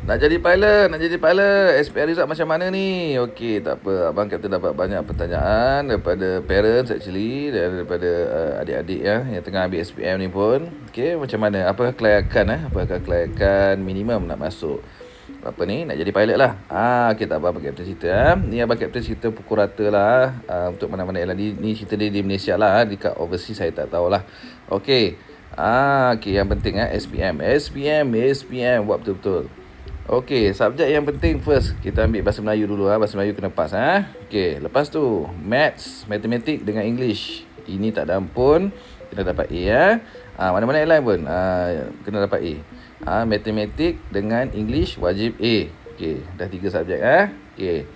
Nak jadi pilot, SPM result macam mana ni? Okey, tak apa. Abang Kapten dapat banyak pertanyaan daripada parents actually, dan daripada adik-adik yang tengah ambil SPM ni pun. Okey, macam mana? Apakah kelayakan Apakah kelayakan minimum nak masuk apa ni, nak jadi pilot lah. Okey, tak apa Abang Kapten cerita. Ni Abang Kapten cerita pukul rata lah. Untuk mana-mana yang lain, ni cerita dia di Malaysia lah. Dekat overseas saya tak tahulah. Okey. Okey, yang penting SPM buat betul-betul. Okey, subjek yang penting first kita ambil bahasa Melayu dulu. Bahasa Melayu kena pass. Okey, lepas tu Maths, Matematik dengan English. Ini tak ada ampun, kena dapat A. Mana-mana yang lain pun kena dapat A. Matematik dengan English wajib A. Okey, dah 3 subjek. Okey.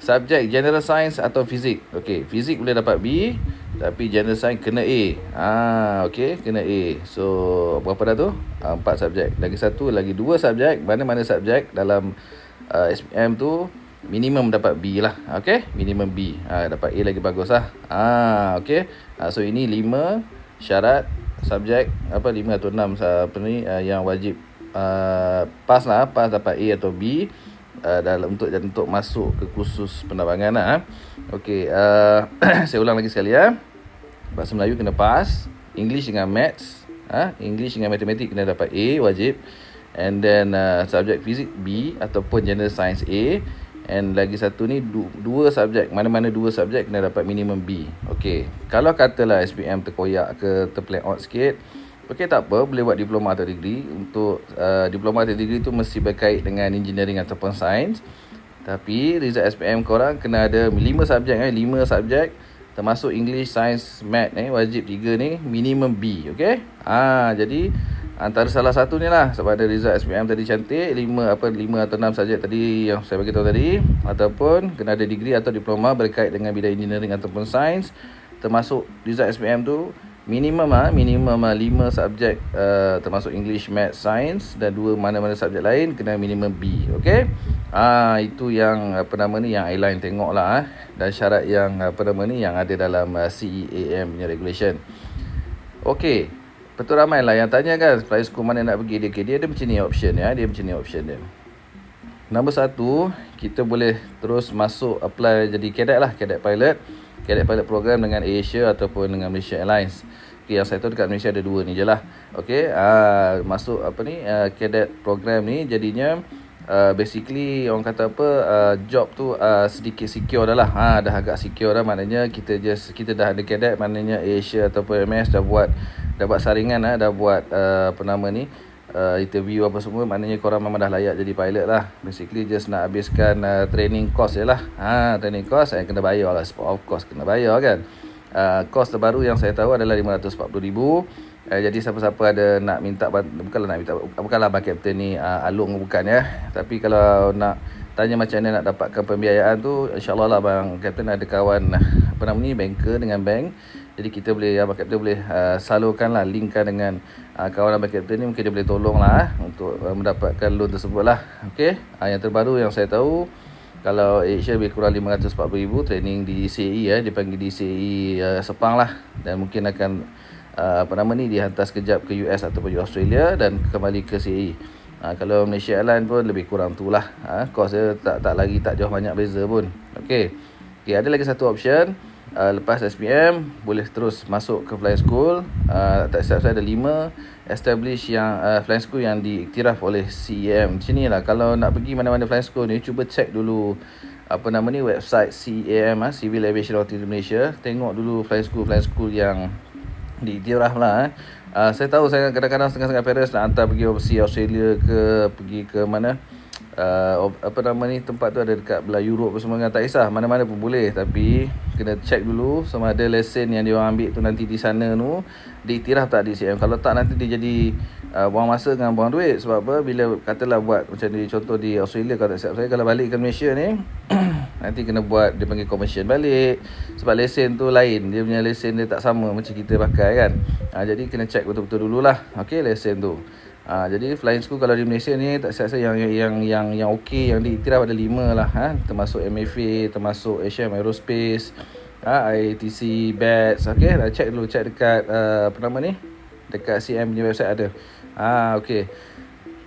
Subjek General Science atau Fizik. Okey, Fizik boleh dapat B, tapi General Science kena A. Okey, kena A. So, berapa dah tu? 4 subjek. Lagi 2 subjek. Mana-mana subjek dalam SPM tu minimum dapat B lah. Okey, minimum B. Dapat A lagi bagus lah. Okey. So, ini 5 syarat subjek 5 atau 6 yang wajib pass dapat A atau B. Untuk masuk ke kursus penerbangan lah. Okey, saya ulang lagi sekali Bahasa Melayu kena pass, English dengan Maths, English dengan Matematik kena dapat A wajib, and then subjek Fizik B ataupun General Science A, and lagi satu ni 2 subjek, mana-mana 2 subjek kena dapat minimum B. Okey, kalau katalah SPM terkoyak ke terplan out sikit, okey, tak apa, boleh buat diploma atau degree. Untuk diploma atau degree tu mesti berkait dengan engineering ataupun sains. Tapi result SPM korang kena ada 5 subjek 5 subjek termasuk English, Science, Math wajib 3 ni minimum B. Okey. Jadi antara salah satu ni lah, sebab ada result SPM tadi cantik 5 atau 6 subjek tadi yang saya bagi tahu tadi, ataupun kena ada degree atau diploma berkait dengan bidang engineering ataupun sains, termasuk result SPM tu minimum 5 subjek termasuk English, Math, Science, dan 2 mana-mana subjek lain kena minimum B. Okey. Itu yang yang airline tengok lah dan syarat yang yang ada dalam CEAM punya regulation. Okey. Betul, ramai lah yang tanya kan flight school mana nak pergi. Dia ada macam ni option dia. Nombor 1, kita boleh terus masuk apply jadi cadet pilot. Cadet pilot program dengan Asia ataupun dengan Malaysia Airlines. Okay, yang saya tahu dekat Malaysia ada 2 ni je lah. Okey, masuk cadet program ni jadinya basically orang kata job tu sedikit secure dah lah. Dah agak secure dah, maknanya kita dah ada cadet, maknanya Asia ataupun MS dah buat saringan dah buat interview apa semua, maknanya korang memang dah layak jadi pilot lah. Basically just nak habiskan training course je lah. Training course kena bayar lah, of course kena bayar kan. Course terbaru yang saya tahu adalah RM540,000. Jadi siapa-siapa ada nak minta, bukanlah Abang Kapten ni alung, bukan tapi kalau nak tanya macam mana nak dapatkan pembiayaan tu, insyaAllah lah Abang Kapten ada kawan banker dengan bank. Jadi kita boleh, Abang Kapten boleh salurkan lah, linkkan dengan kawan Abang Kapten ni, mungkin dia boleh tolong lah untuk mendapatkan loan tersebut lah. Okey, yang terbaru yang saya tahu, kalau Asia lebih kurang RM540,000, training di DCAE dipanggil DCAE Sepang lah, dan mungkin akan dihantar sekejap ke US ataupun Australia dan kembali ke CAE. Kalau Malaysia Airlines pun lebih kurang tu lah. Kos dia tak jauh banyak beza pun. Okey, ada lagi satu option. Lepas SPM boleh terus masuk ke flying school. Tak silap saya ada 5 establish yang flying school yang diiktiraf oleh CEAM. Macam ni lah, kalau nak pergi mana-mana flying school ni, cuba cek dulu website CEAM, Civil Aviation Authority Malaysia. Tengok dulu flying school yang diiktiraf lah. Saya tahu saya kadang-kadang setengah-setengah parents nak hantar pergi overseas, Australia ke pergi ke mana tempat tu ada dekat belah Europe semua kan, tak kisah, mana-mana pun boleh, tapi kena check dulu sama ada lesen yang dia orang ambil tu nanti di sana tu diiktiraf tak di CM. Kalau tak, nanti dia jadi buang masa dengan buang duit. Sebab apa, bila katalah buat macam ni, contoh di Australia, kalau tak silap saya, kalau balik ke Malaysia ni nanti kena buat, dia panggil conversion balik, sebab lesen tu lain, dia punya lesen dia tak sama macam kita pakai kan. Jadi kena check betul-betul dululah. Okey, lesen tu. Jadi flying school kalau di Malaysia ni, tak silap saya yang okey, yang diiktiraf ada 5 lah, termasuk MFA, termasuk Asian Aerospace, IATC, BATS. Okey, dah check dulu, check dekat dekat CM punya website ada. Okey.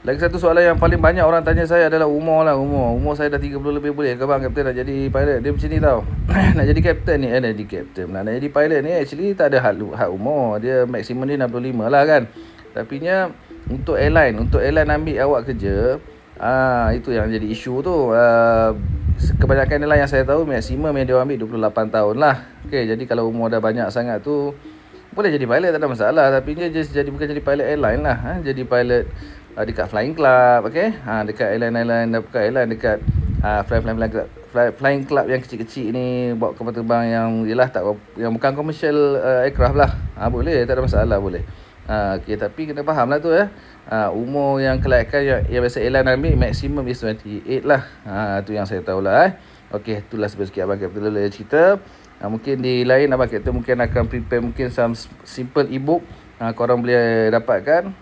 Lagi satu soalan yang paling banyak orang tanya saya adalah umur lah. Umur saya dah 30 lebih, boleh ke bang kapten nak jadi pilot? Dia macam ni tau. Nak jadi kapten ni, nak jadi kapten. Nak jadi pilot ni actually tak ada had umur. Dia maksimum dia 65 lah kan. Tapi nya untuk airline ambil awak kerja, itu yang jadi isu tu. Kebanyakan airline yang saya tahu maksimum yang dia ambil 28 tahun lah. Okay, jadi kalau umur dah banyak sangat tu, boleh jadi pilot, tak ada masalah. Tapi dia just bukan jadi pilot airline lah. Jadi pilot dekat flying club, okay? Dekat airline, dekat airline, dekat flying club yang kecil-kecil ni, bawa kapal terbang yang yelah tak, yang bukan commercial aircraft lah. Boleh, tak ada masalah, boleh. Okay, tapi kena faham lah tu ya. Umur yang kelayakan yang biasa airline ambil maksimum is 28 lah. Tu yang saya tahulah. Okay, itulah sikit Abang Kapten Lola cerita. Mungkin di lain Abang Kapten mungkin akan prepare mungkin some simple ebook, korang boleh dapatkan.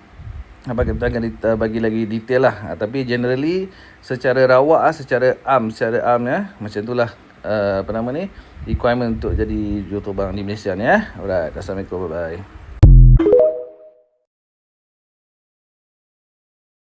Abang Kapten akan bagi lagi detail lah. Tapi generally secara rawak, secara am ya, macam itulah requirement untuk jadi juruterbang di Malaysia ni ya. Alright, Assalamualaikum, bye bye.